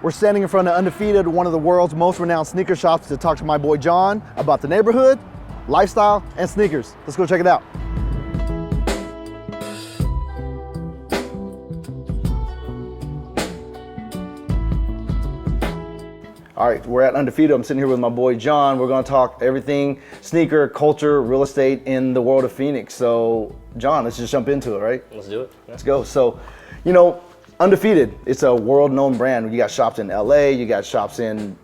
We're standing in front of Undefeated, one of the world's most renowned sneaker shops, to talk to my boy John about the neighborhood, lifestyle, and sneakers. Let's go check it out. All right, we're at Undefeated. I'm sitting here with my boy John. We're gonna talk everything sneaker, culture, real estate in the world of Phoenix. So, John, let's just jump into it, right? Let's do it. Yeah. Let's go. So, Undefeated, it's a world-known brand. You got shops in LA, you got shops in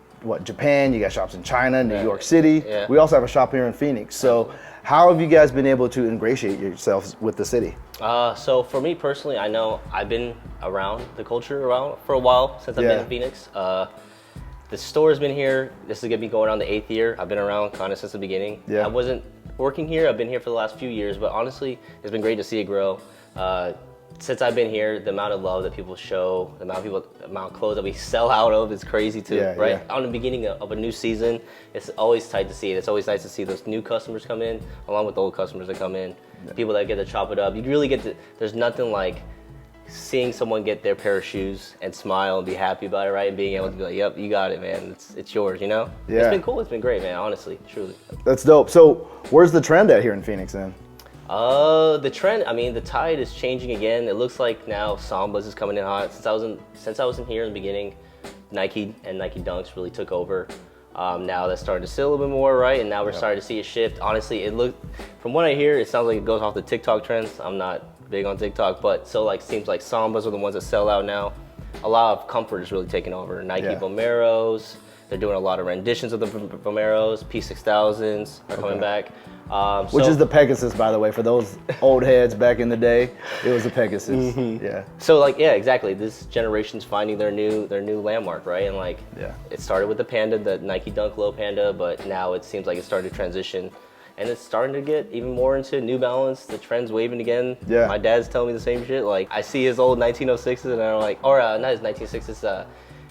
Japan, you got shops in China, New York City. Yeah. We also have a shop here in Phoenix. So how have you guys been able to ingratiate yourselves with the city? So for me personally, I know I've been around the culture for a while since I've been in Phoenix. The store's been here. This is gonna be going on the 8th year. I've been around kind of since the beginning. Yeah. I wasn't working here. I've been here for the last few years, but honestly, it's been great to see it grow. Since I've been here, the amount of love that people show, the amount of clothes that we sell out of is crazy too, right? Yeah. On the beginning of a new season, it's always tight to see it. It's always nice to see those new customers come in, along with the old customers that come in, people that get to chop it up. You really get to, there's nothing like seeing someone get their pair of shoes and smile and be happy about it, right? And being able to be like, yep, you got it, man. It's yours, you know? Yeah. It's been cool. It's been great, man, honestly, truly. That's dope. So where's the trend at here in Phoenix then? The trend, I mean, the tide is changing again. It looks like now Sambas is coming in hot. Since I was in here in the beginning, Nike and Nike Dunks really took over. Now that's starting to sit a little bit more, right? And now we're starting to see a shift. Honestly, from what I hear, it sounds like it goes off the TikTok trends. I'm not big on TikTok, but seems like Sambas are the ones that sell out now. A lot of comfort is really taking over. Nike Vomeros, they're doing a lot of renditions of the Vomeros. P6000s are coming back. Which is the Pegasus, by the way, for those old heads back in the day. It was the Pegasus. Yeah. So exactly. This generation's finding their new landmark, right? And it started with the Panda, the Nike Dunk Low Panda, but now it seems like it's starting to transition, and it's starting to get even more into New Balance. The trend's waving again. Yeah. My dad's telling me the same shit. Like, I see his old 1906s, and I'm like, not his 1906s,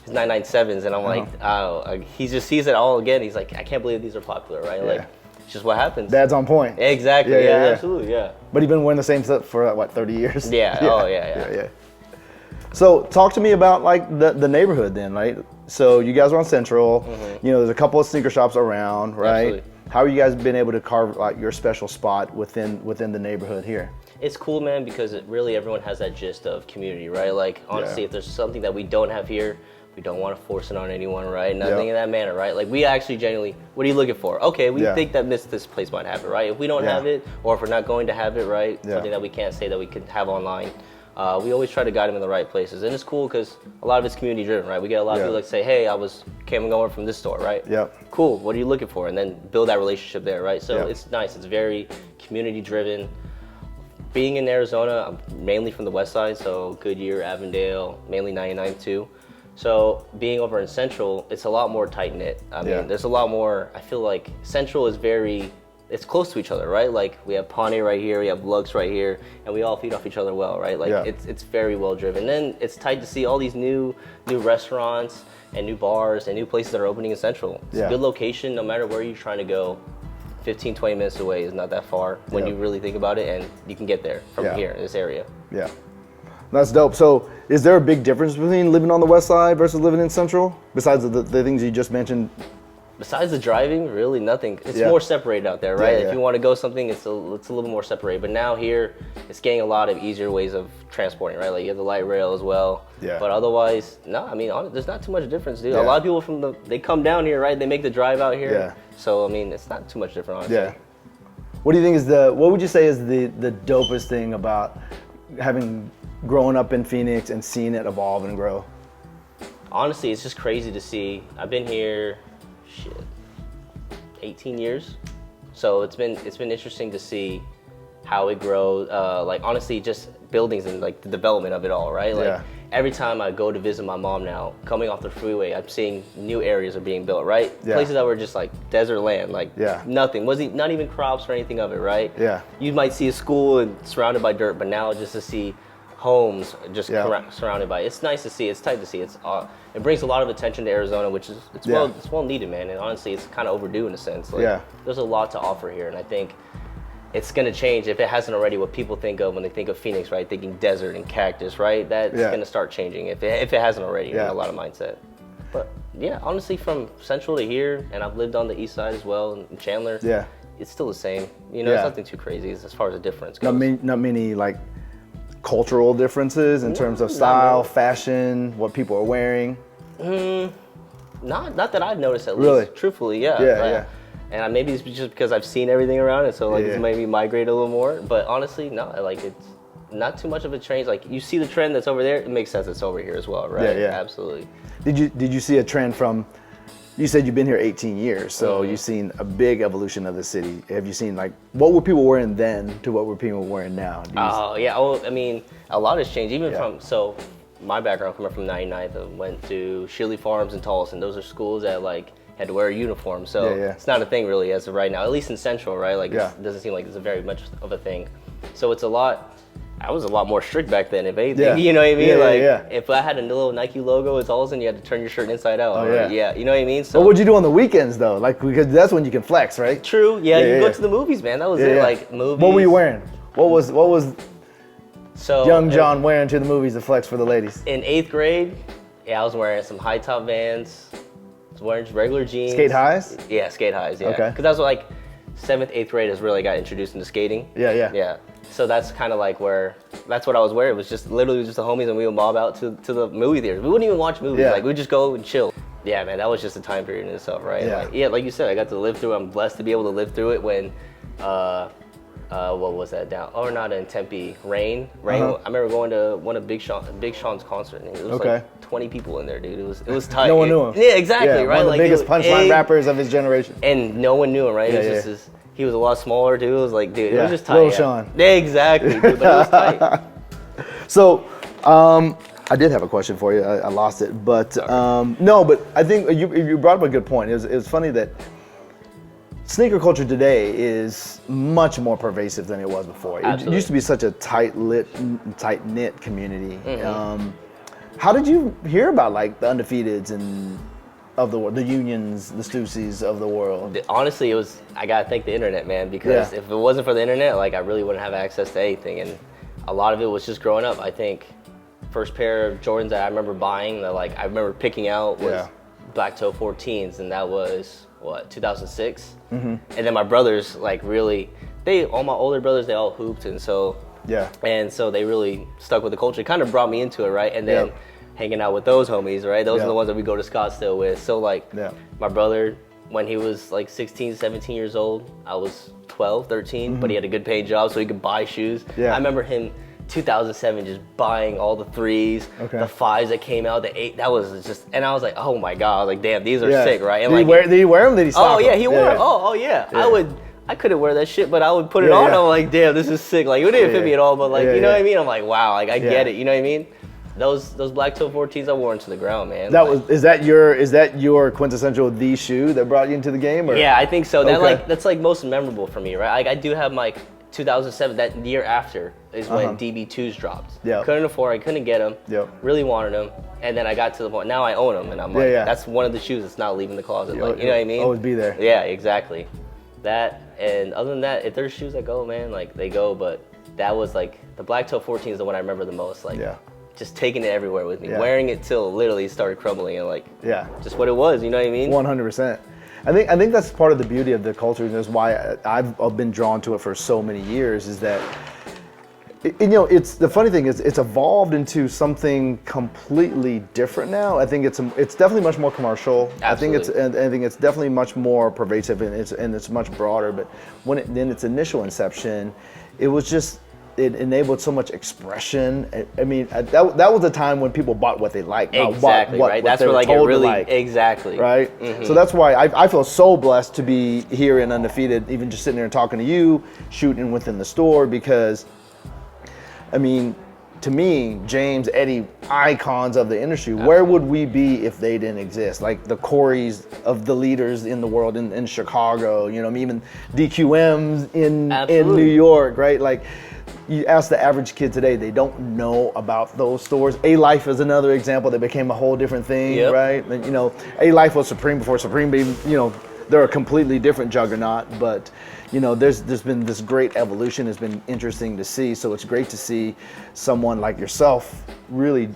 his 997s, and I'm like, he just sees it all again. He's like, I can't believe these are popular, right? Like, it's just what happens. Dad's on point. Exactly. Yeah, absolutely. Yeah. But he's been wearing the same stuff for what, 30 years? Yeah. Oh yeah. So talk to me about the neighborhood then, right? So you guys are on Central. There's a couple of sneaker shops around, right? Absolutely. How have you guys been able to carve out your special spot within the neighborhood here? It's cool, man, because everyone has that gist of community, right? Like, honestly, if there's something that we don't have here, we don't want to force it on anyone, right? Nothing in that manner, right? Like, we actually genuinely, what are you looking for? Okay, we think that this place might have it, right? If we don't have it, or if we're not going to have it, right? Something that we can't say that we could have online. We always try to guide them in the right places. And it's cool because a lot of it's community driven, right? We get a lot of people that say, hey, came and going from this store, right? Yep. Cool, what are you looking for? And then build that relationship there, right? So it's nice, it's very community driven. Being in Arizona, I'm mainly from the west side, so Goodyear, Avondale, mainly 99 too. So being over in Central, it's a lot more tight-knit. I mean, there's a lot more, I feel like Central is it's close to each other, right? Like, we have Pawnee right here, we have Lux right here, and we all feed off each other well, right? Like, it's very well driven. Then it's tight to see all these new restaurants and new bars and new places that are opening in Central. It's a good location, no matter where you're trying to go. 15, 20 minutes away is not that far when you really think about it, and you can get there from here in this area. Yeah. That's dope. So is there a big difference between living on the west side versus living in Central? Besides the things you just mentioned? Besides the driving, really nothing. It's more separated out there, right? If you want to go something, it's a little more separated. But now here, it's getting a lot of easier ways of transporting, right? Like, you have the light rail as well. Yeah. But otherwise, no, I mean, there's not too much difference, dude. A lot of people they come down here, right? They make the drive out here. Yeah. So, I mean, it's not too much different, honestly. Yeah. What do you think what would you say is the dopest thing about having grown up in Phoenix and seeing it evolve and grow? Honestly, it's just crazy to see. I've been here, 18 years. So it's been interesting to see how it grows. Like, honestly, just buildings and like the development of it all, right? Like, every time I go to visit my mom now, coming off the freeway, I'm seeing new areas are being built, right? Places that were just like desert land, like nothing, not even crops or anything of it, right? Yeah. You might see a school and surrounded by dirt, but now just to see homes just surrounded by it. It's nice to see. It's tight to see. It brings a lot of attention to Arizona, which is it's well needed, man. And honestly, it's kind of overdue in a sense. Like, there's a lot to offer here, and I think it's gonna change if it hasn't already. What people think of when they think of Phoenix, right? Thinking desert and cactus, right? That's gonna start changing if it hasn't already in a lot of mindset. But yeah, honestly, from Central to here, and I've lived on the East Side as well, in Chandler. Yeah, it's still the same. You know, it's nothing too crazy as far as the difference goes. Not many like cultural differences in terms of style, fashion, what people are wearing. Not that I've noticed at really? least. Truthfully, yeah. And maybe it's just because I've seen everything around it, so like it's made me migrate a little more. But honestly, no, like it's not too much of a change. Like you see the trend that's over there, it makes sense it's over here as well, right? Yeah. Absolutely. Did you see a trend from? You said you've been here 18 years, so you've seen a big evolution of the city. Have you seen like what were people wearing then to what were people wearing now? Oh yeah. Well, I mean, a lot has changed. Even from my background coming from 99th, I went to Shirley Farms and Tolleson. Those are schools that like had to wear a uniform, so it's not a thing really as of right now, at least in Central, right? Like it doesn't seem like it's a very much of a thing. So it's a lot. I was a lot more strict back then, if anything. You know what I mean? If I had a little Nike logo, it's all of a sudden you had to turn your shirt inside out. You know what I mean? So what would you do on the weekends though? Like because that's when you can flex, right? True. You go to the movies, man. That was it. Like movies. What were you wearing? What was young John wearing to the movies to flex for the ladies? In 8th grade, I was wearing some high top Vans. I was wearing regular jeans. Skate highs? Yeah, skate highs. Yeah. Okay. Because that's what, like 7th, 8th grade is really got introduced into skating. Yeah. So that's kind of like that's what I was wearing. It was just literally just the homies and we would mob out to the movie theaters. We wouldn't even watch movies. Like we'd just go and chill. Yeah, man, that was just a time period in itself, right? Like you said, I got to live through it. I'm blessed to be able to live through it when, what was that down? Oh, not in Tempe. Rain. I remember going to one of Big Sean's concert, and it was like 20 people in there, dude. It was tight. No one knew him. Yeah, exactly, right? One of the biggest punchline rappers of his generation. And no one knew him, right? It was just he was a lot smaller, dude. It was like, dude, it was just tight. Lil Sean. Yeah, exactly, dude, but it was tight. So, I did have a question for you. I lost it, but no. But I think you brought up a good point. It was funny that sneaker culture today is much more pervasive than it was before. It used to be such a tight-knit community. How did you hear about like the Undefeateds and of the world, the Unions, the Stussies of the world? Honestly, I gotta thank the internet, man, because if it wasn't for the internet, like I really wouldn't have access to anything. And a lot of it was just growing up. I think first pair of Jordans that I remember buying, that like I remember picking out was Black Toe 14s, and that was 2006. And then my brothers, like really, all my older brothers, they all hooped, and so they really stuck with the culture. It kind of brought me into it, right? And then hanging out with those homies, right? Those are the ones that we go to Scottsdale with. So like my brother, when he was like 16, 17 years old, I was 12, 13, but he had a good paying job so he could buy shoes. I remember him 2007 just buying all the 3s, the 5s that came out, the 8, that was just, and I was like, oh my God, I was like, damn, these are sick, right? And did he wear them? Did he stock them? He wore them. Oh yeah. I couldn't wear that shit, but I would put it on. I'm like, damn, this is sick. Like, it didn't fit me at all, but like, you know what I mean? I'm like, wow, like I get it. You know what I mean? Those Black Toe 14s I wore into the ground, man. Is that your quintessential the shoe that brought you into the game? Or? Yeah, I think so. That's like most memorable for me, right? Like I do have my 2007, that year after is when DB2s dropped. Couldn't afford, I couldn't get them. Really wanted them, and then I got to the point. Now I own them, and I'm like, that's one of the shoes that's not leaving the closet. Like, you know what I mean? Always be there. Yeah, exactly. That, and other than that, if there's shoes that go, man, like they go. But that was like the Black Toe 14 is the one I remember the most. Like, just taking it everywhere with me, wearing it till literally it started crumbling, and like, just what it was. You know what I mean? 100%. I think that's part of the beauty of the culture, and that's why I've been drawn to it for so many years. Is that it's the funny thing is it's evolved into something completely different now. I think it's definitely much more commercial. Absolutely. I think it's definitely much more pervasive, and it's much broader. But in its initial inception, it was just. It enabled so much expression. I mean, that was a time when people bought what they liked. Exactly, right? That's where like it really, exactly. Right? So that's why I feel so blessed to be here in Undefeated, even just sitting there and talking to you, shooting within the store, because, I mean, to me, James, Eddie, icons of the industry, where would we be if they didn't exist? Like the Corys of the leaders in the world in Chicago, you know, even DQMs in New York, right? Like, you ask the average kid today, they don't know about those stores. A-Life is another example that became a whole different thing, right? And, you know, A-Life was Supreme before Supreme, you know, they're a completely different juggernaut, but there's been this great evolution. It's been interesting to see. So it's great to see someone like yourself really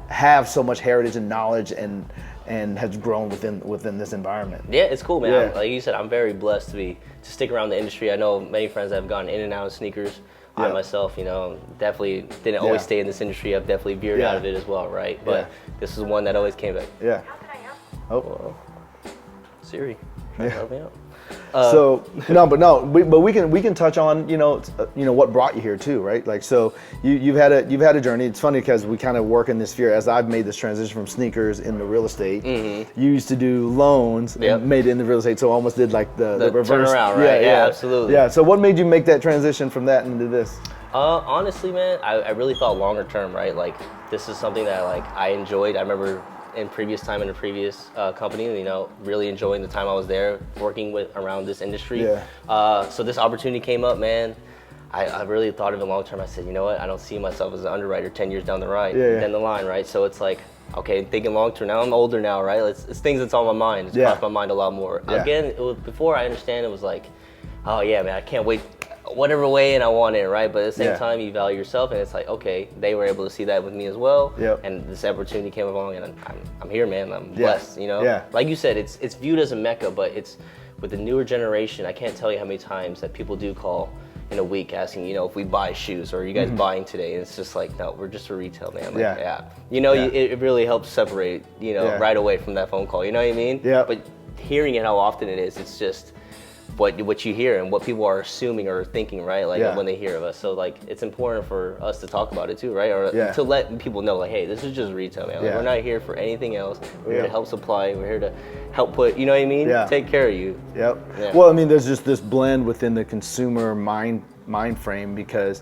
have so much heritage and knowledge and has grown within this environment. Yeah, it's cool, man. Yeah. Like you said, I'm very blessed to stick around the industry. I know many friends that have gone in and out of sneakers. I myself, definitely didn't always stay in this industry. I've definitely veered out of it as well, right? But this is one that always came back. Yeah. Oh. Whoa. Siri, trying to help me out. But we can touch on what brought you here too, right? Like, so you've had a journey. It's funny because we kind of work in this sphere. As I've made this transition from sneakers into real estate, you used to do loans and made it into real estate, so almost did like the reverse turnaround, right? Yeah, absolutely. Yeah. So what made you make that transition from that into this? Honestly, man, I really thought longer term, right? Like, this is something that like I enjoyed. I remember in the previous company, really enjoying the time I was there working around this industry. Yeah. So this opportunity came up, man. I really thought of it long term. I said, you know what? I don't see myself as an underwriter 10 years down the line, right? So it's like, okay, thinking long term. Now I'm older now, right? It's things that's on my mind. It's crossed my mind a lot more. Yeah. Again, before I understand, it was like, oh yeah, man, I can't wait. Whatever way and I want it, right? But at the same time, you value yourself, and it's like, okay, they were able to see that with me as well. And this opportunity came along, and I'm here, man. I'm blessed, Like you said, it's viewed as a mecca, but it's with the newer generation. I can't tell you how many times that people do call in a week asking, if we buy shoes or are you guys buying today? And it's just like, no, we're just a retail, man. Like, it really helps separate, right away from that phone call. You know what I mean? Yeah. But hearing it how often it is, it's just what you hear and what people are assuming or thinking, right? Like when they hear of us. So like it's important for us to talk about it too, right? Or to let people know, like, hey, this is just retail, man. Like, we're not here for anything else. We're here to help supply. We're here to help put, you know what I mean? Take care of you. Yeah. Well, I mean, there's just this blend within the consumer mind frame, because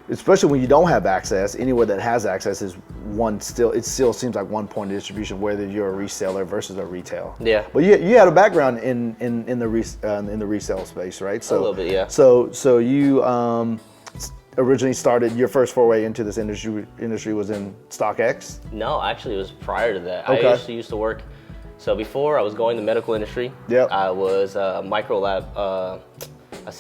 especially when you don't have access, anywhere that has access is it still seems like one point of distribution, whether you're a reseller versus a retail. Yeah. But you had a background in the resale space, right? So, a little bit, yeah. So you originally started, your first foray into this industry was in StockX? No, actually it was prior to that. Okay. I used to work, so before I was going to the medical industry, I was a microlab, a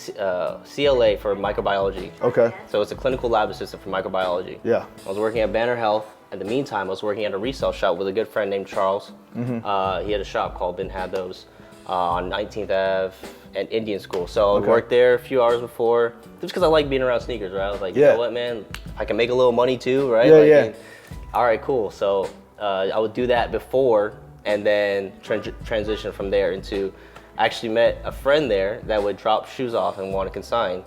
CLA for microbiology. Okay. So it's a clinical lab assistant for microbiology. Yeah. I was working at Banner Health. In the meantime, I was working at a resale shop with a good friend named Charles. He had a shop called Ben Had Those on 19th Ave and Indian School. So I worked there a few hours before, just because I like being around sneakers, right? I was like, you know what, man, I can make a little money too, right? And, all right, cool. So I would do that before, and then transition from there into. I actually met a friend there that would drop shoes off and want to consign.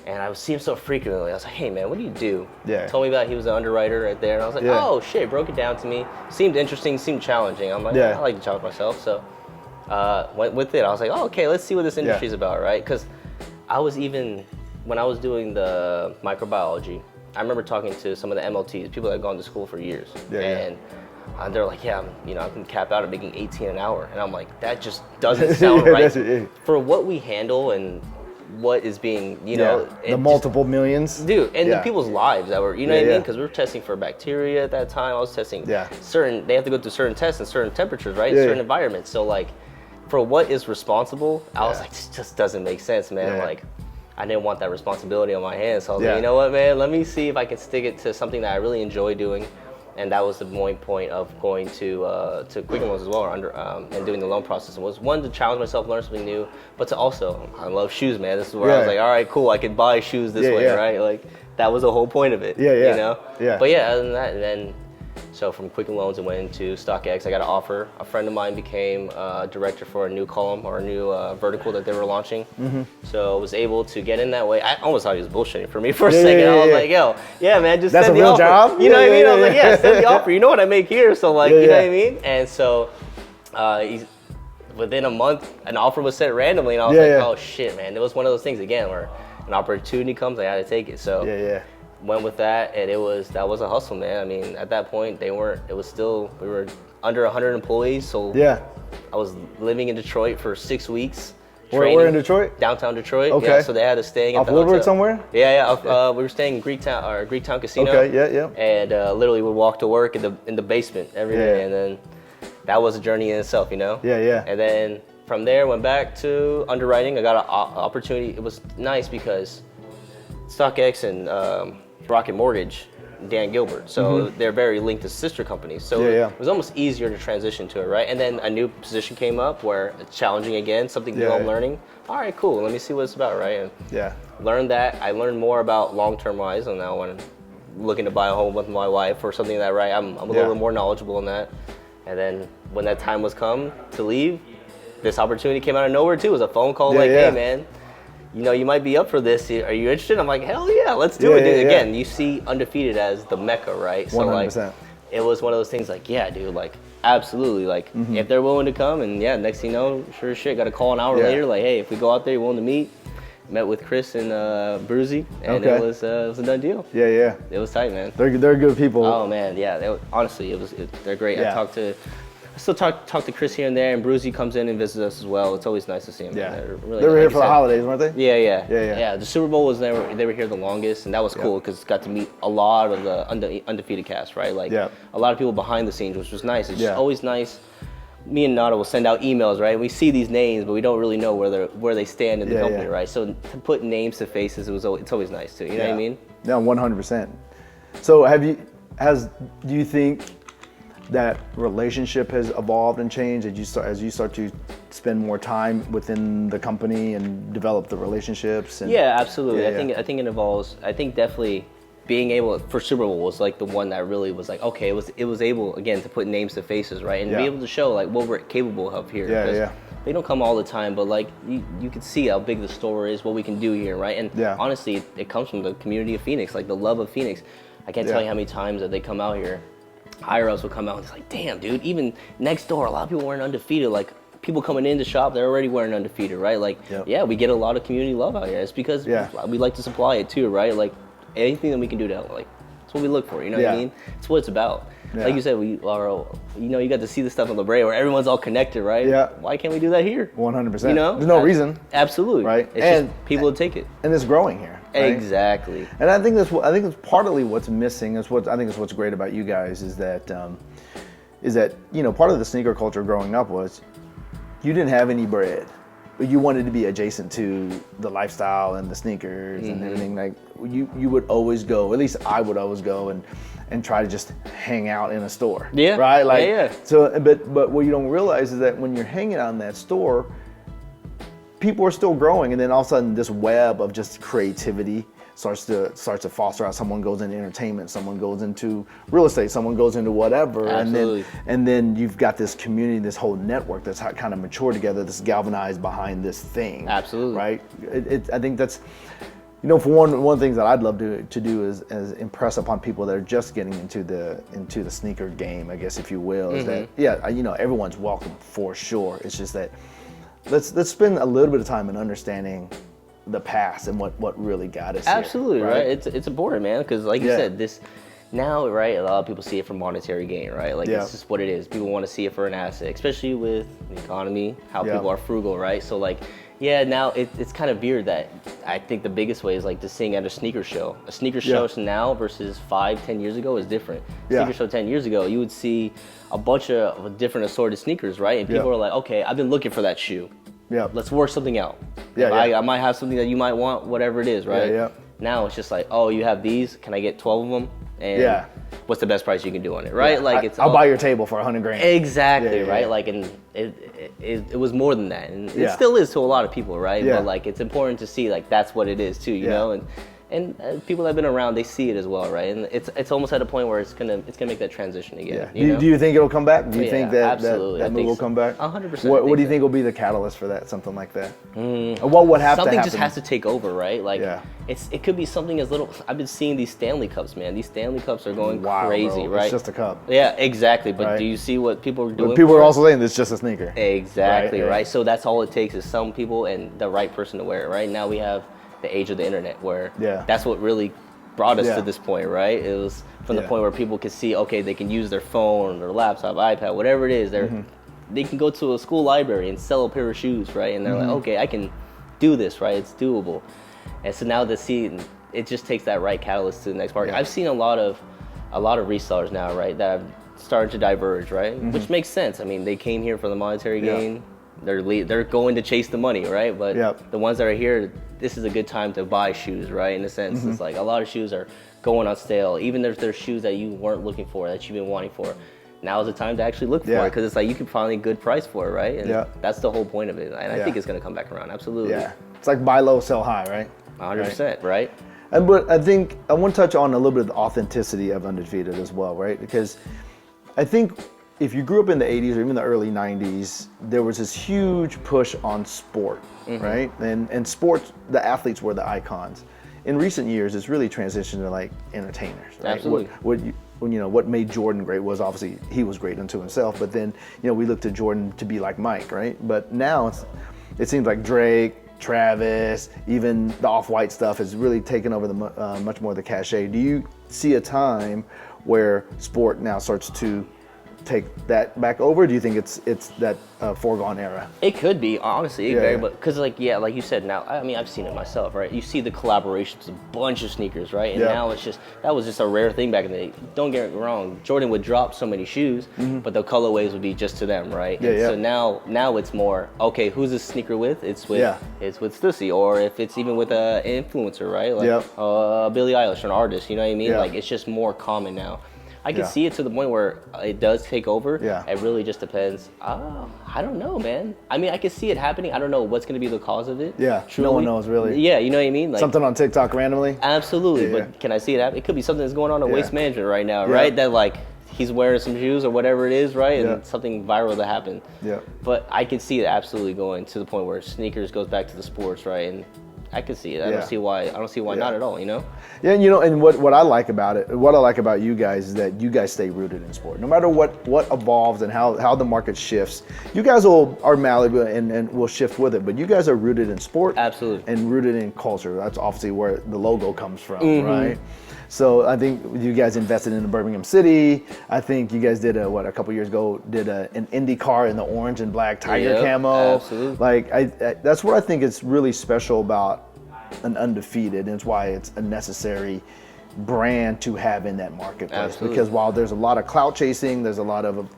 And I would see him so frequently. I was like, hey man, what do you do? Yeah. He told me about he was an underwriter right there. And I was like, oh shit, broke it down to me. Seemed interesting, seemed challenging. I'm like, I like to challenge myself. So went with it. I was like, oh, okay, let's see what this industry is about, right? Because when I was doing the microbiology, I remember talking to some of the MLTs, people that had gone to school for years. And they're like, I can cap out at making 18 an hour. And I'm like, that just doesn't sound right. For what we handle and what is being, the multiple millions. Dude, and the people's lives that were, you know what I mean? Because we were testing for bacteria at that time. I was testing they have to go through certain tests and certain temperatures, right? Certain environments. So like, for what is responsible, I was like, this just doesn't make sense, man. Like, I didn't want that responsibility on my hands. So I was like, you know what, man? Let me see if I can stick it to something that I really enjoy doing. And that was the main point of going to Quicken Loans as well, and doing the loan process. It was one, to challenge myself, learn something new, but to also, I love shoes, man. This is where I was like, all right, cool, I could buy shoes this way, right? Like, that was the whole point of it, you know? Yeah. But yeah, other than that, and then, so from Quicken Loans, I went into StockX. I got an offer. A friend of mine became director for a new column or a new vertical that they were launching. So I was able to get in that way. I almost thought he was bullshitting for me for a second. I was like, yo, man, just send the offer. That's a real job? You know what I mean? I was like, send the offer. You know what I make here, so like, you know what I mean? And so within a month, an offer was sent randomly, and I was like, oh shit, man. It was one of those things, again, where an opportunity comes, I had to take it. So went with that, and that was a hustle, man. I mean, at that point, we were under 100 employees, so I was living in Detroit for 6 weeks. Where in Detroit? Downtown Detroit. Okay. Yeah, so they had us staying at the Woodward hotel. somewhere? Yeah. We were staying in Greektown Casino. Okay, And literally would walk to work in the basement every day, and then that was a journey in itself, you know? Yeah. And then from there, went back to underwriting. I got an opportunity. It was nice because StockX and Rocket Mortgage, Dan Gilbert. So they're very linked to sister companies. So it was almost easier to transition to it, right? And then a new position came up where it's challenging again, something new I'm learning. All right, cool. Let me see what it's about, right? And learned that. I learned more about long-term wise, and now when I'm looking to buy a home with my wife or something like that, right? I'm a little bit more knowledgeable in that. And then when that time was come to leave, this opportunity came out of nowhere too. It was a phone call hey man, you know, you might be up for this. Are you interested? I'm like, hell yeah, let's do it. Dude. Again, you see Undefeated as the mecca, right? So 100%. like, it was one of those things like, yeah, dude, like, absolutely. Like, if they're willing to come, and next thing you know, sure as shit, got a call an hour later, like, hey, if we go out there, you're willing to meet. Met with Chris and Bruzy, and it was a done deal. It was tight, man. They're good people. Oh man, yeah. Honestly, they're great. I still talk to Chris here and there, and Bruzy comes in and visits us as well. It's always nice to see him. They really, were here for the holidays, weren't they? Yeah. The Super Bowl was they were here the longest, and that was cool because got to meet a lot of the Undefeated cast, right? Like a lot of people behind the scenes, which was nice. It's just always nice. Me and Nada will send out emails, right? We see these names, but we don't really know where they stand in the company, right? So to put names to faces, it's always nice too. You know what I mean? Yeah, 100%. So do you think that relationship has evolved and changed as you start to spend more time within the company and develop the relationships? Yeah, absolutely. I think it evolves. I think definitely being able for Super Bowl was like the one that really was like, okay, it was able again to put names to faces, right, and be able to show like what we're capable of here. They don't come all the time, but like you can see how big the store is, what we can do here, right? And honestly, it comes from the community of Phoenix, like the love of Phoenix. I can't tell you how many times that they come out here. Higher ups will come out and it's like, damn, dude, even next door, a lot of people wearing Undefeated. Like people coming in to shop, they're already wearing Undefeated, right? Like, we get a lot of community love out here. It's because we like to supply it too, right? Like anything that we can do to help, like that's what we look for. You know what I mean? It's what it's about. Like you said, we are. You got to see the stuff on La Brea where everyone's all connected, right? Why can't we do that here? 100%. You know, there's no reason. Absolutely. Right. It's just people to take it. And it's growing here. Right? Exactly. And I think that's partly what's missing. I think it's what's great about you guys is that part of the sneaker culture growing up was you didn't have any bread, but you wanted to be adjacent to the lifestyle and the sneakers and everything. Like you would always go. At least I would always go and try to just hang out in a store. Yeah. Right. Like so. But what you don't realize is that when you're hanging out in that store, people are still growing, and then all of a sudden this web of just creativity starts to foster out. Someone goes into entertainment, someone goes into real estate, someone goes into whatever. Absolutely. And then you've got this community, this whole network that's kind of matured together, that's galvanized behind this thing. Absolutely. Right? I think that's, for one of the things that I'd love to do is impress upon people that are just getting into the sneaker game, I guess, if you will, is that everyone's welcome for sure. It's just that let's spend a little bit of time in understanding the past and what really got us Absolutely, here, right? It's important, man, because like you said, this now, right, a lot of people see it for monetary gain, right? Like it's just what it is. People want to see it for an asset, especially with the economy, how people are frugal, right? So like, now it's kind of weird that I think the biggest way is like to sing at a sneaker show. A sneaker show now versus 5-10 years ago is different. Sneaker show 10 years ago, you would see a bunch of different assorted sneakers, right? And people are like, okay, I've been looking for that shoe. Let's work something out. I might have something that you might want, whatever it is, right? Now it's just like, oh, you have these, can I get 12 of them? And what's the best price you can do on it, right? Like I'll buy your table for $100,000. Exactly, right? Like, and it was more than that, and it still is to a lot of people, right? But like, it's important to see like that's what it is too, you know, and people that have been around, they see it as well, right? And it's almost at a point where it's gonna make that transition again. Do you think it'll come back? Do you think that move will so. come back? 100%. What do you think will be the catalyst for that? Something like that? Or what would have to happen? Something just has to take over, right? Like it could be something as little. I've been seeing these Stanley Cups, man. These Stanley Cups are going crazy, bro. right? It's just a cup. Yeah, exactly. But do you see what people are doing? But people are also saying it's just a sneaker. Exactly, right? So that's all it takes is some people and the right person to wear it, right? Now we have the age of the internet where that's what really brought us to this point, right? It was from the point where people could see, okay, they can use their phone, their laptop, iPad, whatever it is. They can go to a school library and sell a pair of shoes, right? And they're like, okay, I can do this, right? It's doable. And so now it just takes that right catalyst to the next part. I've seen a lot of resellers now, right, that have started to diverge, right? Which makes sense. I mean, they came here for the monetary gain. they're going to chase the money, right? But Yep. the ones that are here, this is a good time to buy shoes, right? In a sense, it's like a lot of shoes are going on sale. Even if there's shoes that you weren't looking for, that you've been wanting for, now's the time to actually look for it, because it's like you can find a good price for it, right? And that's the whole point of it. And I think it's gonna come back around, absolutely. Yeah, it's like buy low, sell high, right? 100%, right? And but I think I want to touch on a little bit of the authenticity of Undefeated as well, right? Because I think if you grew up in the 80s or even the early 90s, there was this huge push on sport, right? And sports, the athletes were the icons. In recent years, it's really transitioned to like entertainers, right? Absolutely. What made Jordan great was obviously he was great unto himself, but then we looked to Jordan to be like Mike, right? But now it seems like Drake, Travis, even the Off-White stuff has really taken over the much more of the cachet. Do you see a time where sport now starts to take that back over? Do you think it's that foregone era? It could be, honestly, but because like you said, now I mean I've seen it myself, right? You see the collaborations, a bunch of sneakers, right? And now that was just a rare thing back in the day. Don't get me wrong, Jordan would drop so many shoes, but the colorways would be just to them, right? So now it's more, okay, who's this sneaker with? It's with Stussy, or if it's even with an influencer, right? Like Billie Eilish, an artist, you know what I mean? Like it's just more common now. I can see it to the point where it does take over. It really just depends. I don't know, man. I mean, I can see it happening. I don't know what's going to be the cause of it. Truly. No one knows really. Yeah, you know what I mean? Like, something on TikTok randomly? Absolutely, but can I see it happen? It could be something that's going on in waste management right now, right? That like he's wearing some shoes or whatever it is, right? And something viral that happened. But I can see it absolutely going to the point where sneakers goes back to the sports, right? And I can see it. I don't see why not at all, you know? Yeah, and what I like about it, what I like about you guys is that you guys stay rooted in sport. No matter what evolves and how the market shifts, you guys are malleable and will shift with it. But you guys are rooted in sport. Absolutely. And rooted in culture. That's obviously where the logo comes from, right? So I think you guys invested in the Birmingham City. I think you guys did a couple years ago, did an Indy car in the orange and black tiger camo. Absolutely. Like that's what I think is really special about an Undefeated, and it's why it's a necessary brand to have in that marketplace. Absolutely. Because while there's a lot of clout chasing, there's a lot of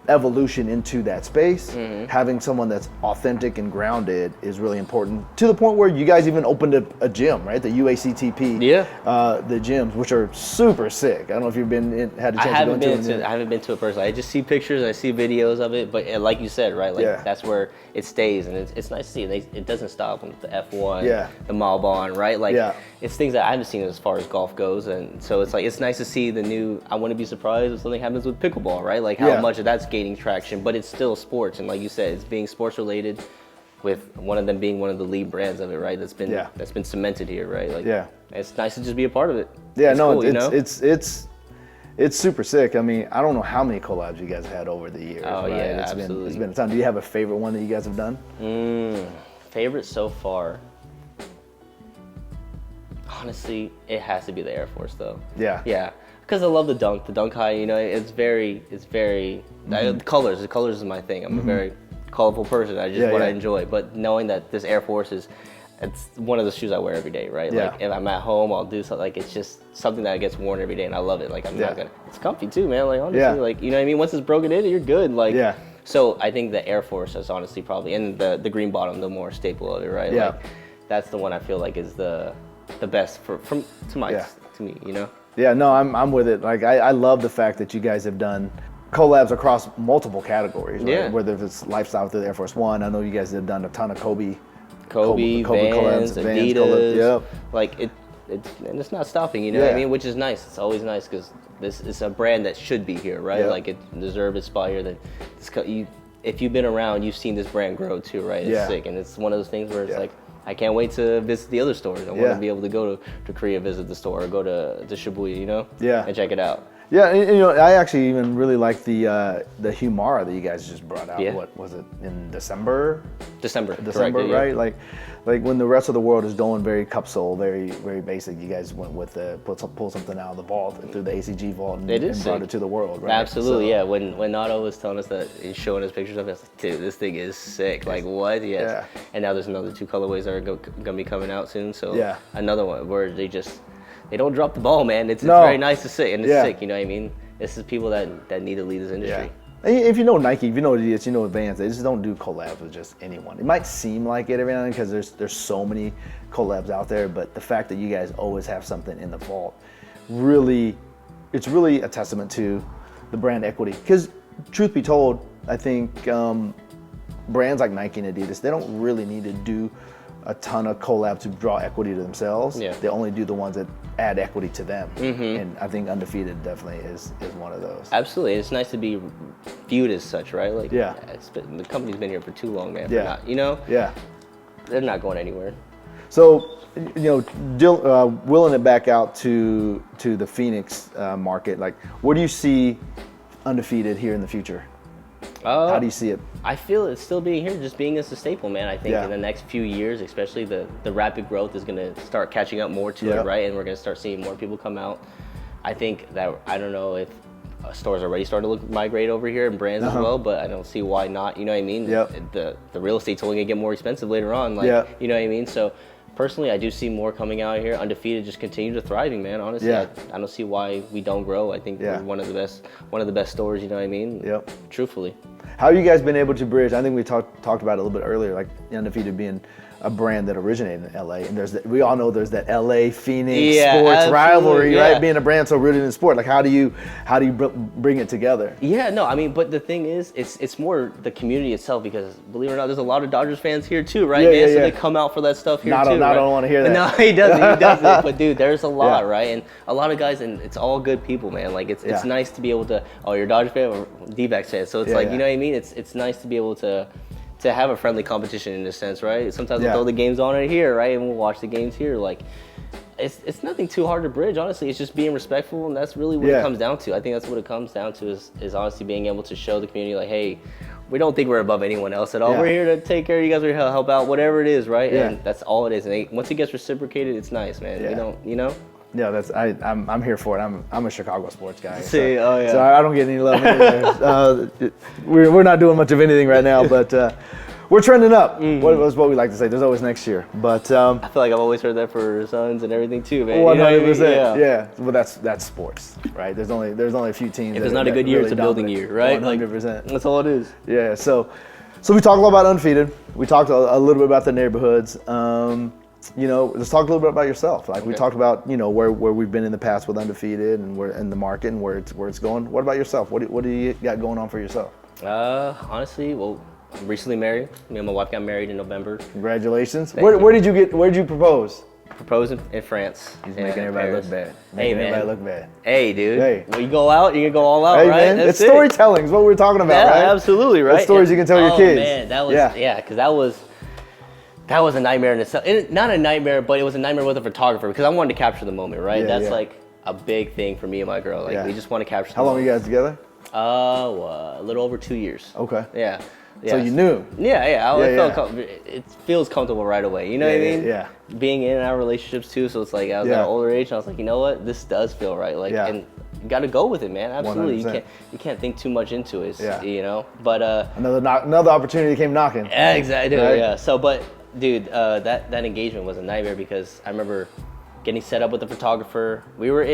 evolution into that space. Having someone that's authentic and grounded is really important, to the point where you guys even opened a gym, right? The UACTP, the gyms, which are super sick. I don't know if you've had a chance to go into it. I haven't been to it personally. I just see pictures, I see videos of it, but like you said, right? Like that's where it stays, and it's nice to see. It doesn't stop with the F1, the Malbon, right? Like it's things that I haven't seen as far as golf goes, and so it's like it's nice to see the new. I wouldn't be surprised if something happens with pickleball, right? Like how much of that's gaining traction, but it's still sports, and like you said, it's being sports related, with one of them being one of the lead brands of it, right? That's been cemented here, right? Like it's nice to just be a part of it. It's super sick. I mean, I don't know how many collabs you guys had over the years. Oh, right? yeah, absolutely. It's been a time. Do you have a favorite one that you guys have done? Favorite so far? Honestly, it has to be the Air Force, though. Yeah. Because I love the dunk high, it's very, colors. The colors is my thing. I'm a very colorful person. I just what I enjoy. But knowing that this Air Force it's one of the shoes I wear every day, right? Like if I'm at home, I'll do something. Like it's just something that gets worn every day, and I love it. Like I'm not gonna. It's comfy too, man. Like honestly, like you know what I mean. Once it's broken in, you're good. Like So I think the Air Force is honestly probably, and the green bottom, the more staple of it, right? Like that's the one I feel like is the best to me, Yeah, no, I'm with it. Like I love the fact that you guys have done collabs across multiple categories, right? Whether it's lifestyle through the Air Force One. I know you guys have done a ton of Kobe Vans, collabs, Adidas. Like and it's not stopping, you know what I mean? Which is nice. It's always nice because this is a brand that should be here, right? Like it deserves its spot here. If you've been around, you've seen this brand grow too, right? It's sick, and it's one of those things where it's like, I can't wait to visit the other stores. I want to be able to go to Korea, visit the store, or go to Shibuya, and check it out. Yeah, and, I actually even really like the Humara that you guys just brought out. What was it, in December? December, correct, right? Like when the rest of the world is going very capsule, very very basic, you guys went with pull something out of the vault through the ACG vault and brought it to the world, right? Absolutely, yeah. When Nato was telling us that, he's showing us pictures of it, I was like, dude, this thing is sick. Like what? Yes. Yeah. And now there's another 2 colorways that are gonna be coming out soon. So another one where they don't drop the ball, man. It's very nice to see, and it's sick. You know what I mean? This is people that need to lead this industry. If you know Nike, if you know Adidas, you know Vans, they just don't do collabs with just anyone. It might seem like it every now and then because there's so many collabs out there, but the fact that you guys always have something in the vault, it's really a testament to the brand equity. Because truth be told, I think brands like Nike and Adidas, they don't really need to do a ton of collabs to draw equity to themselves. Yeah. They only do the ones that add equity to them. And I think Undefeated definitely is one of those. Absolutely, it's nice to be viewed as such, right? Like, Yeah. The company's been here for too long, man. Yeah. Yeah, they're not going anywhere. So, wheeling it back out to the Phoenix market, like, where do you see Undefeated here in the future? How do you see it? I feel it's still being here, just being as a staple, man. I think Yeah. in the next few years, especially the rapid growth is going to start catching up more to it, right? And we're going to start seeing more people come out. I think that, I don't know if stores are already starting to migrate over here and brands as well, but I don't see why not, you know what I mean? Yep. The real estate's only going to get more expensive later on, like, you know what I mean? So personally, I do see more coming out here. Undefeated just continue to thriving, man. Honestly, I don't see why we don't grow. I think we're one of the best stores, you know what I mean? Yep. Truthfully. How have you guys been able to bridge? I think we talked about it a little bit earlier, like Undefeated being a brand that originated in LA, and we all know there's that LA Phoenix sports rivalry, right? Being a brand so rooted in sport, like how do you bring it together? Yeah, no, I mean, but the thing is, it's more the community itself, because believe it or not, there's a lot of Dodgers fans here too, right, man? So they come out for that stuff here too. I don't want to hear that. No, he doesn't. But dude, there's a lot, right? And a lot of guys, and it's all good people, man. Like it's nice to be able to, oh, you're a Dodgers fan or D-backs fan, so it's like, you know what I mean? It's nice to be able to have a friendly competition in a sense, right? Sometimes we'll throw the games on right here, right? And we'll watch the games here. Like, it's nothing too hard to bridge, honestly. It's just being respectful, and that's really what it comes down to. I think that's what it comes down to is honestly being able to show the community, like, hey, we don't think we're above anyone else at all. We're here to take care of you guys, we're here to help out, whatever it is, right? And that's all it is. And once it gets reciprocated, it's nice, man. We don't, you know? Yeah, I'm here for it. I'm a Chicago sports guy. See, so I don't get any love anywhere. We're not doing much of anything right now, but we're trending up. What we like to say. There's always next year, but I feel like I've always heard that for Suns and everything too, man. 100%. Yeah. Well, that's sports, right? There's only a few teams. If it's not a good year, really it's a building year, right? 100%. That's all it is. Yeah. So we talked a lot about Undefeated. We talked a little bit about the neighborhoods. Let's talk a little bit about yourself. Like we talked about, where we've been in the past with Undefeated and where in the market and where it's going. What about yourself? What do you got going on for yourself? Honestly, well, I'm recently married. Me and my wife got married in November. Congratulations. Where did you propose? Proposing in France. He's making everybody look bad. Everybody look bad. Hey, dude. Hey. When you go out, you can go all out, hey, right? Man, it's storytelling. Is what we're talking about, right? Absolutely, right? That's stories you can tell your kids. Oh man, that was because that was a nightmare in itself. Not a nightmare, but it was a nightmare with a photographer because I wanted to capture the moment, right? That's like a big thing for me and my girl. Like we just want to capture. How long are you guys together? A little over 2 years. Okay. Yeah. So you knew? It feels comfortable right away. You know what I mean? Yeah. Being in our relationships too, so it's like I was at an older age, and I was like, you know what, this does feel right. Like, and you got to go with it, man. Absolutely, 100%. You can't think too much into it. You know, but another opportunity came knocking. Yeah, exactly. Right? Yeah. So, but dude, that engagement was a nightmare because I remember getting set up with the photographer. We were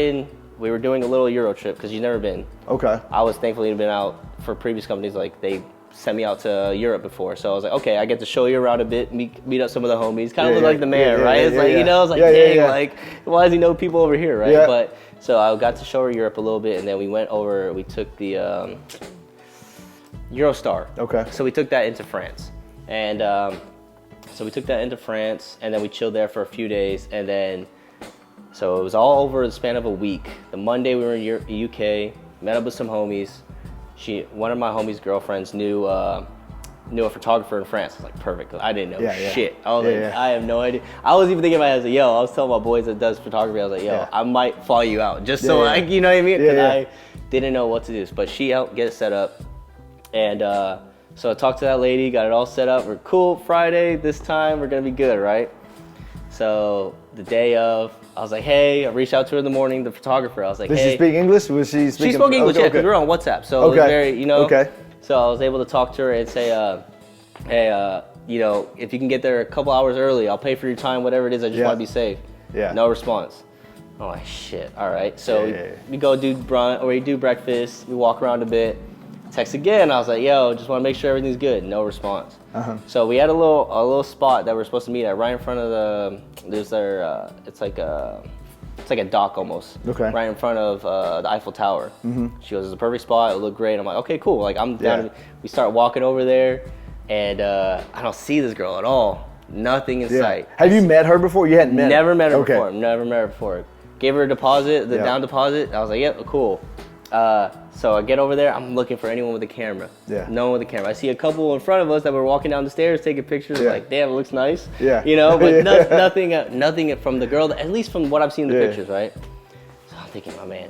doing a little Euro trip because you've never been. Okay. I was thankfully been out for previous companies, like they sent me out to Europe before, so I was like, okay, I get to show you around a bit, meet up some of the homies, kind of look like the man, right? It's like, I was like, dang, like, why does he know people over here, right? But so I got to show her Europe a little bit, and then we took the Eurostar. Okay. So we took that into France, and then we chilled there for a few days, and then so it was all over the span of a week. The Monday we were in UK, met up with some homies. One of my homies' girlfriends knew a photographer in France. I was like, perfect. I didn't know shit. I was like, I have no idea. I was even thinking about it. I was like, I was telling my boys that does photography. I was like, I might fly you out just so like, you know what I mean? Because I didn't know what to do. But she helped get it set up, and so I talked to that lady, got it all set up. We're cool. Friday this time we're gonna be good, right? So the day of, I was like, hey, I reached out to her in the morning, the photographer. I was like, Did she speak English? Was she speaking? She spoke English, because we were on WhatsApp. So it was very, Okay. So I was able to talk to her and say, hey, if you can get there a couple hours early, I'll pay for your time, whatever it is. I just want to be safe. Yeah. No response. I'm like, shit, all right. So we go do breakfast, we walk around a bit. Text again. I was like, yo, just want to make sure everything's good. No response. So we had a little spot that we're supposed to meet at right in front of it's like a dock almost. Okay. Right in front of the Eiffel Tower. She goes, it's a perfect spot. It looked great. I'm like, okay, cool. Like I'm down. We start walking over there, and I don't see this girl at all. Nothing in sight. Have you met her before? You hadn't met her? Never met her before. Never met her before. Gave her a deposit, the down deposit. I was like, yep, cool. So I get over there. I'm looking for anyone with a camera. No one with a camera. I see a couple in front of us that were walking down the stairs taking pictures. Like, damn, it looks nice. You know, but nothing from the girl. At least from what I've seen in the pictures, right? So I'm thinking, my man,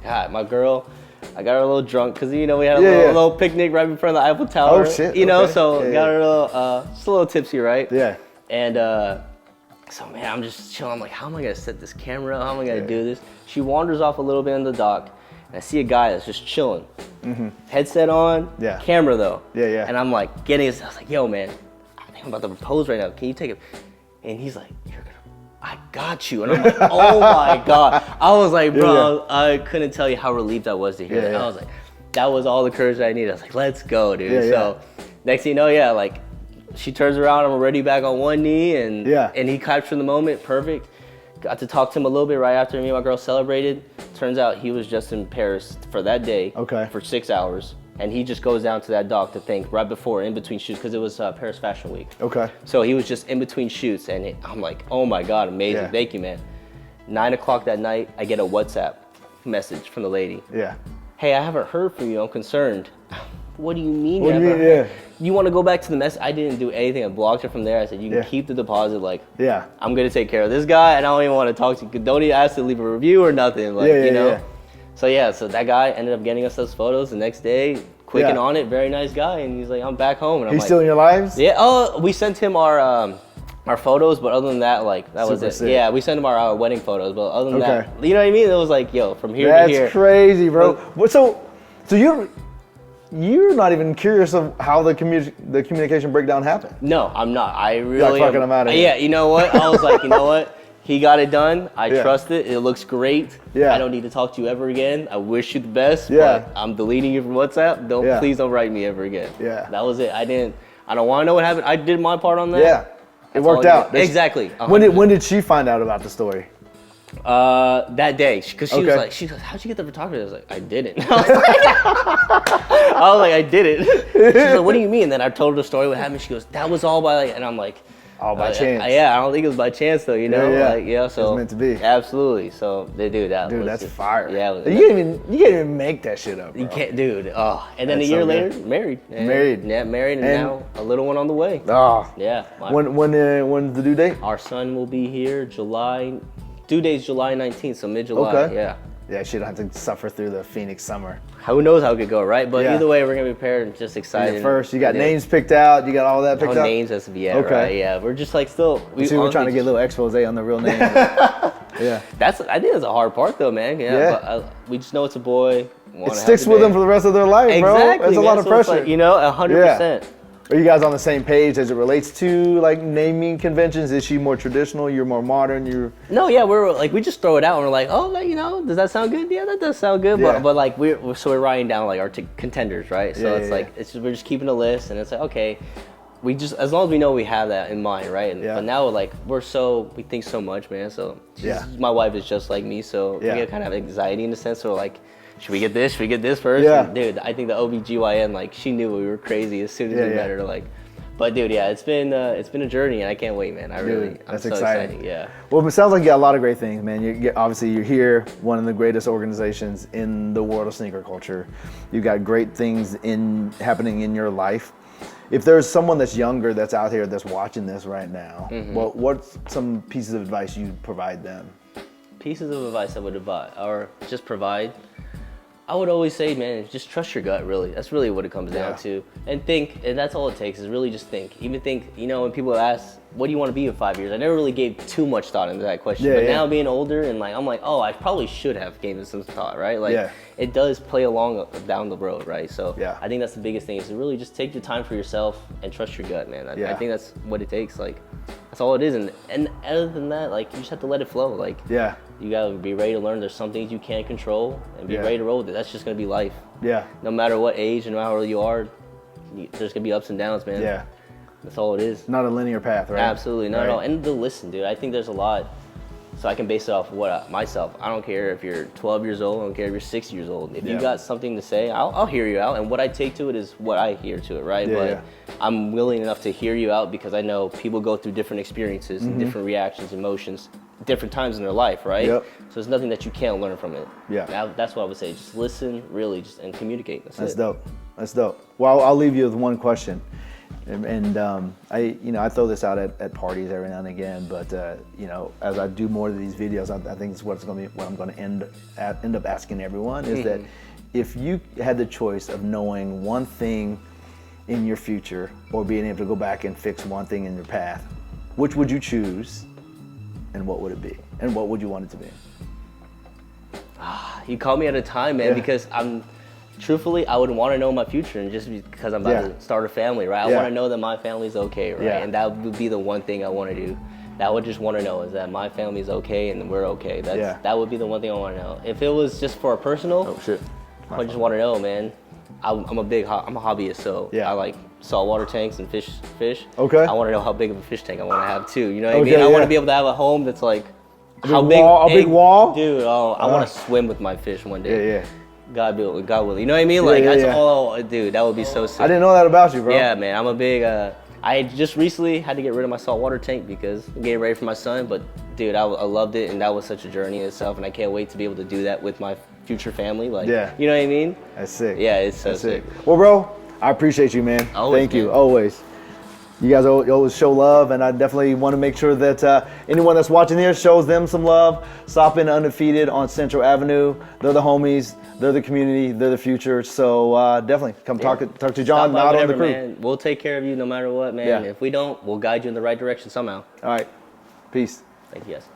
God, my girl. I got her a little drunk because we had a little picnic right in front of the Eiffel Tower. Oh shit! You know, so got her just a little tipsy, right? And so man, I'm just chilling. I'm like, how am I gonna set this camera up? How am I gonna do this? She wanders off a little bit in the dock, and I see a guy that's just chilling, headset on, camera though. And I'm like I was like, yo man, I think I'm about to propose right now. Can you take it? And he's like, I got you. And I'm like, oh my God. I was like, bro, I couldn't tell you how relieved I was to hear that. I was like, that was all the courage that I needed. I was like, let's go, dude. So next thing you know, like she turns around, I'm already back on one knee, and he captured the moment, perfect. Got to talk to him a little bit right after me and my girl celebrated. Turns out he was just in Paris for that day for 6 hours. And he just goes down to that dock to think right before, in between shoots, because it was Paris Fashion Week. So he was just in between shoots, and I'm like, oh my God, amazing, thank you, man. 9 o'clock that night, I get a WhatsApp message from the lady. Hey, I haven't heard from you, I'm concerned. What do you mean you haven't heard? You want to go back to the message? I didn't do anything, I blocked her from there. I said, you can keep the deposit, like, I'm gonna take care of this guy, and I don't even want to talk to you. Don't even ask to leave a review or nothing, like, you know? So so that guy ended up getting us those photos the next day, quick and on it, very nice guy, and he's like, I'm back home. And I'm he's still in your lives? Yeah, oh, we sent him our photos, but other than that, like, that was it. Sick. Yeah, we sent him our wedding photos, but other than that, you know what I mean? It was like, yo, from here to here. That's crazy, bro. So you're not even curious of how the communication breakdown happened? No, I'm not. I really fucking him out of here. Yeah, you know what? I was like, you know what? He got it done. I trust it. It looks great. I don't need to talk to you ever again. I wish you the best. But I'm deleting you from WhatsApp. Please don't write me ever again. That was it. I don't want to know what happened. I did my part on that. It worked out. Exactly. 100%. When did she find out about the story? That day, because she was like, how'd you get the photography? I was like, I didn't. I was like, I did it. She's like, what do you mean? And then I told her the story, what happened. She goes, that was all by, like, and I'm like, all by chance. I don't think it was by chance though, you know? So it was meant to be. Absolutely. So they do that. Dude, that's fire. Yeah. You can't even make that shit up, bro. You can't, dude. Oh, and then a year later, married. Yeah, married, and now a little one on the way. Oh. Yeah. When's the due date? Our son will be here due date's July 19th, so mid-July. Yeah, she don't have to suffer through the Phoenix summer. Who knows how it could go, right? But either way, we're gonna be prepared and just excited. First, you got names picked out. You got all that picked out. Names has to be right. Yeah, we're just like still. We're trying to get a little expose on the real name. I think that's a hard part though, man. But we just know it's a boy. It sticks with them for the rest of their life, bro. Exactly. That's a lot of pressure. Like, 100%. Are you guys on the same page as it relates to like naming conventions? Is she more traditional? You're more modern? No, yeah, we're like, we just throw it out and we're like, oh, like, does that sound good? Yeah, that does sound good. But like we're writing down like our contenders, right? So it's like we're just keeping a list, and it's like, okay, we just, as long as we know we have that in mind, right? But now like we think so much, man. So my wife is just like me, so we get kind of anxiety in a sense. So like, should we get this? Should we get this first? Yeah. And dude, I think the OBGYN, like, she knew we were crazy as soon as we met her. Like, but dude, it's been a journey, and I can't wait, man. I'm so excited. Yeah. Well, it sounds like you got a lot of great things, man. Obviously, you're here, one of the greatest organizations in the world of sneaker culture. You've got great things happening in your life. If there's someone that's younger that's out here that's watching this right now, what's some pieces of advice you'd provide them? Pieces of advice I would provide. I would always say, man, just trust your gut, really. That's really what it comes down to. And think, and that's all it takes, is really just think. Even think, when people ask, what do you want to be in 5 years? I never really gave too much thought into that question. But now being older, and like, I'm like, oh, I probably should have given some thought, right? Like, it does play along down the road, right? So I think that's the biggest thing, is to really just take your time for yourself and trust your gut, man. I think that's what it takes. Like, That's all it is. And other than that, like, you just have to let it flow. Like, Yeah. you gotta be ready to learn. There's some things you can't control, and be ready to roll with it. That's just gonna be life. Yeah. No matter what age and how old you are, there's gonna be ups and downs, man. Yeah. That's all it is. Not a linear path, right? Absolutely, not at all. And to listen, dude. I think there's a lot. So I can base it off myself. I don't care if you're 12 years old. I don't care if you're 6 years old. If you got something to say, I'll hear you out. And what I take to it is what I hear to it, right? But I'm willing enough to hear you out because I know people go through different experiences and different reactions, emotions, different times in their life, right? Yep. So there's nothing that you can't learn from it. Yeah. That's what I would say. Just listen, really, and communicate. That's it. Dope. That's dope. Well, I'll leave you with one question. And I throw this out at parties every now and again, but as I do more of these videos, I think it's what I'm going to end up asking everyone is that if you had the choice of knowing one thing in your future or being able to go back and fix one thing in your path, which would you choose, and what would it be, and what would you want it to be? You caught me at a time, man, because truthfully, I would want to know my future, and just because I'm about to start a family, right? I want to know that my family's okay, right? And that would be the one thing I want to do. That I would just want to know is that my family's okay and we're okay. That would be the one thing I want to know. If it was just for a personal, I just want to know, man. I'm a hobbyist, so I like saltwater tanks and fish. Okay. I want to know how big of a fish tank I want to have too. You know what I mean? I want to be able to have a home that's like a big wall, dude. I want to swim with my fish one day. Yeah. God will. You know what I mean? Like that's all, dude. That would be so sick. I didn't know that about you, bro. Yeah, man. I'm a big. I just recently had to get rid of my saltwater tank because I'm getting ready for my son. But dude, I loved it, and that was such a journey in itself. And I can't wait to be able to do that with my future family. Like, you know what I mean? That's sick. Yeah, it's so sick. Well, bro, I appreciate you, man. Always, Thank you, man. always. You guys always show love, and I definitely want to make sure that anyone that's watching here shows them some love. Stop in Undefeated on Central Avenue. They're the homies. They're the community. They're the future. So definitely come talk to John, not on the crew. Man. We'll take care of you no matter what, man. If we don't, we'll guide you in the right direction somehow. All right. Peace. Thank you, guys.